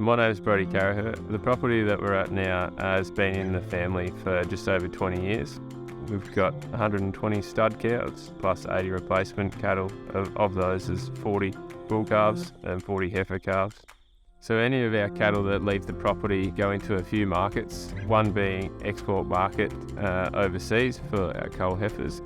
My name is Brodhi Carracher. The property that we're at now has been in the family for just over 20 years. We've got 120 stud cows plus 80 replacement cattle. Of those is 40 bull calves and 40 heifer calves. So any of our cattle that leave the property go into a few markets, one being export market overseas for our cull heifers.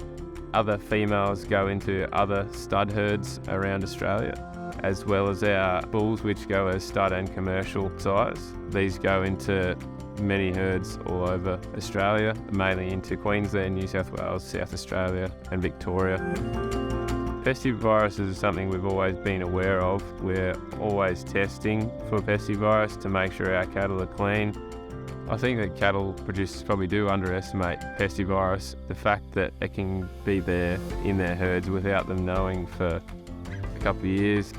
Other females go into other stud herds around Australia, as well as our bulls, which go as stud and commercial size. These go into many herds all over Australia, mainly into Queensland, New South Wales, South Australia and Victoria. Pestivirus is something we've always been aware of. We're always testing for pestivirus to make sure our cattle are clean. I think that cattle producers probably do underestimate pestivirus, the fact that it can be there in their herds without them knowing for a couple of years,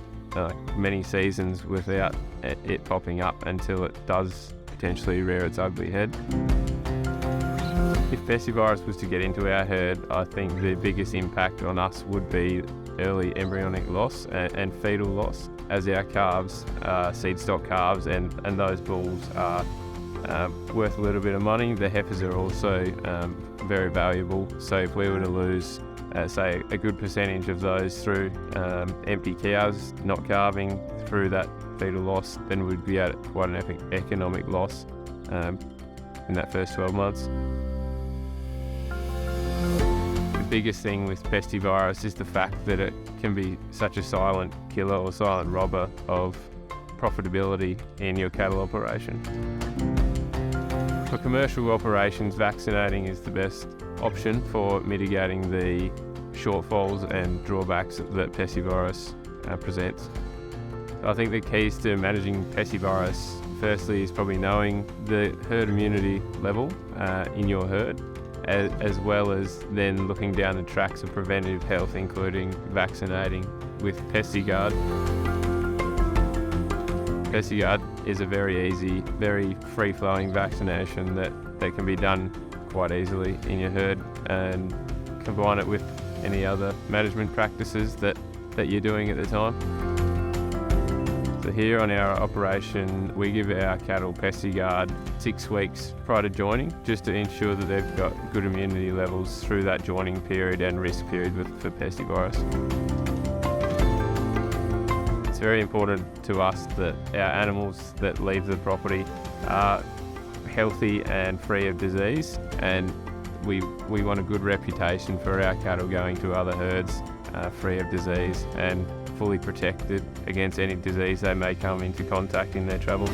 many seasons without it popping up until it does potentially rear its ugly head. If pestivirus was to get into our herd, I think the biggest impact on us would be early embryonic loss and fetal loss, as our calves are seed stock calves and those bulls are worth a little bit of money. The heifers are also very valuable, so if we were to lose say a good percentage of those through empty cows not calving through that fetal loss, then we'd be at quite an economic loss in that first 12 months. The biggest thing with pestivirus is the fact that it can be such a silent killer or silent robber of profitability in your cattle operation. For commercial operations, vaccinating is the best option for mitigating the shortfalls and drawbacks that pestivirus presents. I think the keys to managing pestivirus, firstly, is probably knowing the herd immunity level in your herd, as well as then looking down the tracks of preventative health, including vaccinating with Pestigard. Pestigard is a very easy, very free-flowing vaccination that can be done quite easily in your herd, and combine it with any other management practices that you're doing at the time. So here on our operation, we give our cattle Pestigard 6 weeks prior to joining, just to ensure that they've got good immunity levels through that joining period and risk period for pestivirus. It's very important to us that our animals that leave the property are healthy and free of disease, and we want a good reputation for our cattle going to other herds free of disease and fully protected against any disease they may come into contact in their travels.